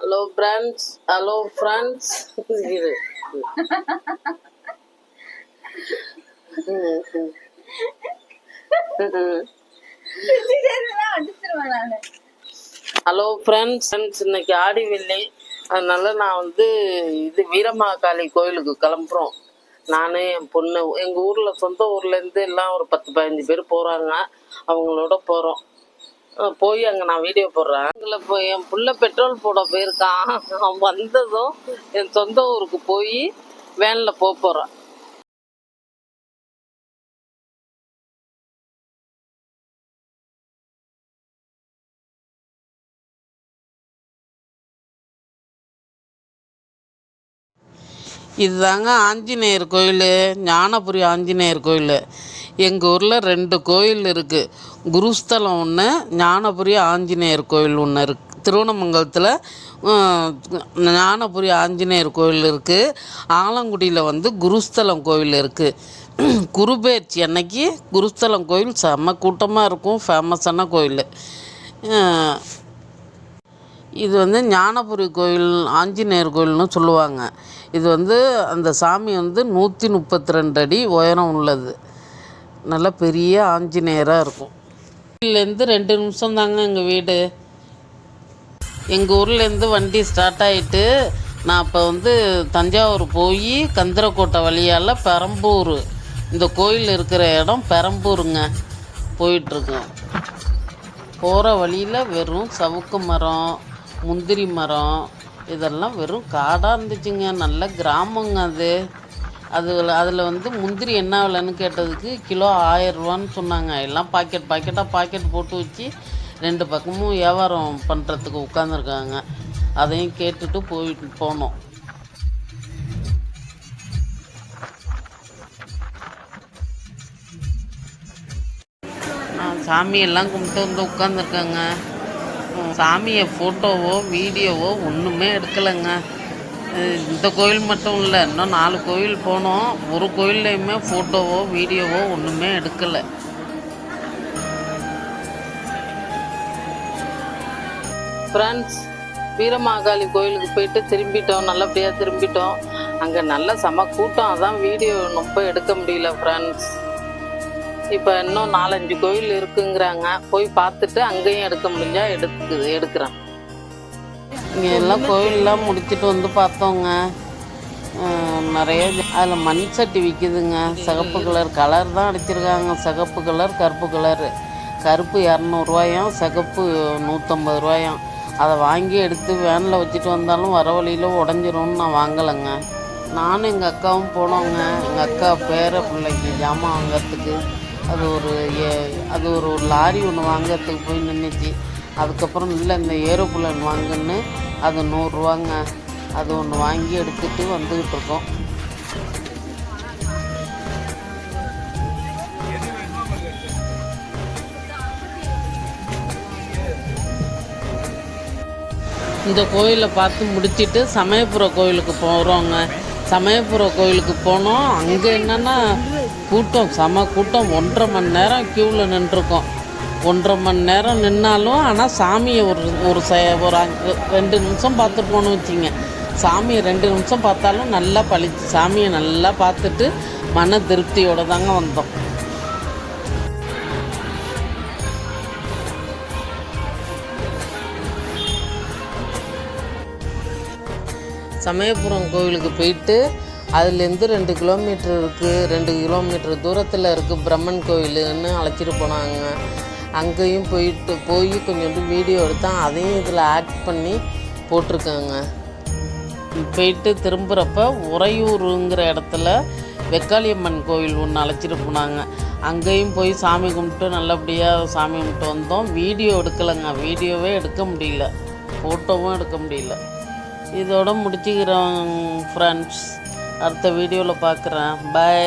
Hello friends, hello friends. இரு hello friends, இன்னைக்கு ஆடி வெள்ளி. அதனால நான் வந்து இது வீரமாகாளி கோயிலுக்கு கிளம்புறோம். நான் என் பொண்ணு எங்கள் ஊரில் சொந்த ஊர்லேருந்து எல்லாம் ஒரு 10-15 பேர் போகிறாங்க. அவங்களோட போகிறோம். போய் அங்கே நான் வீடியோ போடுறேன். அங்கே போய் என் புள்ள பெட்ரோல் போட போயிருக்கான். அவன் வந்ததும் என் சொந்த ஊருக்கு போய் வேனில் போகிறேன். இதுதாங்க ஆஞ்சநேயர் கோயில், ஞானபுரி ஆஞ்சநேயர் கோயில். எங்கள் ஊரில் 2 கோயில் இருக்குது. குருஸ்தலம் ஒன்று, ஞானபுரி ஆஞ்சநேயர் கோயில் ஒன்று இருக்குது. திருவண்ணமங்கலத்தில் ஞானபுரி ஆஞ்சநேயர் கோயில் இருக்குது. ஆலங்குடியில் வந்து குருஸ்தலம் கோயில் இருக்குது. குருபெயர்ச்சி அன்னைக்கு குருஸ்தலம் கோயில் செம்ம கூட்டமாக இருக்கும். ஃபேமஸான கோயில். இது வந்து ஞானபுரி கோயில் ஆஞ்சநேயர் கோயில்னு சொல்லுவாங்க. இது வந்து அந்த சாமி வந்து 132 அடி உயரம் உள்ளது. நல்ல பெரிய ஆஞ்சநேயராக இருக்கும். ஊர்லேருந்து 2 நிமிஷம் தாங்க எங்கள் வீடு. எங்கள் ஊர்லேருந்து வண்டி ஸ்டார்ட் ஆகிட்டு நான் இப்போ வந்து தஞ்சாவூர் போய் கந்தரக்கோட்டை வழியால் பெரம்பூர், இந்த கோயில் இருக்கிற இடம் பெரம்பூருங்க, போயிட்டுருக்கோம். போகிற வழியில் வெறும் சவுக்கு மரம், முந்திரி மரம், இதெல்லாம் வெறும் காடாக இருந்துச்சுங்க. நல்ல கிராமங்க அதில் வந்து முந்திரி என்ன விலைன்னு கேட்டதுக்கு கிலோ 1000 ரூபான்னு சொன்னாங்க. எல்லாம் பாக்கெட் போட்டு வச்சு 2 பக்கமும் வியாபாரம் பண்ணுறதுக்கு உட்காந்துருக்காங்க. அதையும் கேட்டுட்டு போனோம். சாமியெல்லாம் கும்பிட்டு வந்து உட்காந்துருக்காங்க. சாமியை ஃபோட்டோவோ வீடியோவோ ஒன்றுமே எடுக்கலைங்க. இந்த கோயில் மட்டும் இல்லை, இன்னும் 4 கோயில் போனோம். ஒரு கோயில்லையுமே ஃபோட்டோவோ வீடியோவோ ஒன்றுமே எடுக்கலை. ஃப்ரெண்ட்ஸ், வீரமாகாளி கோயிலுக்கு போயிட்டு திரும்பிட்டோம். நல்லபடியாக திரும்பிட்டோம். அங்கே நல்ல செம கூட்டம். அதான் வீடியோ ரொம்ப எடுக்க முடியல ஃப்ரெண்ட்ஸ். இப்போ இன்னும் 4-5 கோயில் இருக்குங்கிறாங்க. போய் பார்த்துட்டு அங்கேயும் எடுக்க முடிஞ்சா எடுக்கிறேன். இங்கே எல்லாம் கோயிலெலாம் முடிச்சுட்டு வந்து பார்த்தோங்க. நிறைய அதில் மண் சட்டி விற்கிதுங்க. சிகப்பு கலர் தான் அடிச்சிருக்காங்க. சிகப்பு கலர், கருப்பு கலரு. கருப்பு 200 ரூபாயும், சிகப்பு 150 ரூபாயும். அதை வாங்கி எடுத்து வேனில் வச்சுட்டு வந்தாலும் வர வழியில் உடஞ்சிரும்னு நான் வாங்கலைங்க. நானும் எங்கள் அக்காவும் போனோங்க. எங்கள் அக்கா பேர பிள்ளைக்கு ஜாமான் வாங்கிறதுக்கு அது ஒரு லாரி ஒன்று வாங்கிறதுக்கு போய் நின்றுச்சு. அதுக்கப்புறம் இல்லை, இந்த ஏரோப்ளேன் வாங்குன்னு அது 100 ரூபாங்க. அது ஒன்று வாங்கி எடுத்துகிட்டு வந்துக்கிட்டு இருக்கோம். இந்த கோயிலை பார்த்து முடிச்சுட்டு சமயபுரம் கோயிலுக்கு போகிறோங்க. சமயபுரம் கோயிலுக்கு போனோம். அங்கே என்னென்னா கூட்டம், செம கூட்டம். 1.5 மணி நேரம் க்யூவில் நின்றுருக்கோம். 1.5 மணி நேரம் நின்னாலும் ஆனால் சாமியை ஒரு 2 நிமிஷம் பார்த்துட்டு போகணும் வச்சிங்க. சாமியை 2 நிமிஷம் பார்த்தாலும் நல்லா பழிச்சு சாமியை நல்லா பார்த்துட்டு மன திருப்தியோடு தாங்க வந்தோம். சமயபுரம் கோவிலுக்கு போயிட்டு அதுலேருந்து 2 கிலோமீட்டர் இருக்குது. 2 கிலோமீட்டர் தூரத்தில் இருக்குது பிரம்மன் கோயிலுன்னு அழைச்சிட்டு போனாங்க. அங்கேயும் போய் கொஞ்சோண்டு வீடியோ எடுத்தேன். அதையும் இதில் ஆட் பண்ணி போட்டிருக்காங்க. போயிட்டு திரும்புகிறப்ப உறையூருங்கிற இடத்துல வெக்காளியம்மன் கோயில் ஒன்று அழைச்சிட்டு போனாங்க. அங்கேயும் போய் சாமி கும்பிட்டு நல்லபடியாக சாமி கும்பிட்டு வந்தோம். வீடியோ எடுக்கலைங்க. வீடியோவே எடுக்க முடியல, ஃபோட்டோவும் எடுக்க முடியல. இதோட முடிச்சுக்கிறோம் ஃப்ரெண்ட்ஸ். அடுத்த வீடியோவில் பார்க்குறேன். பை.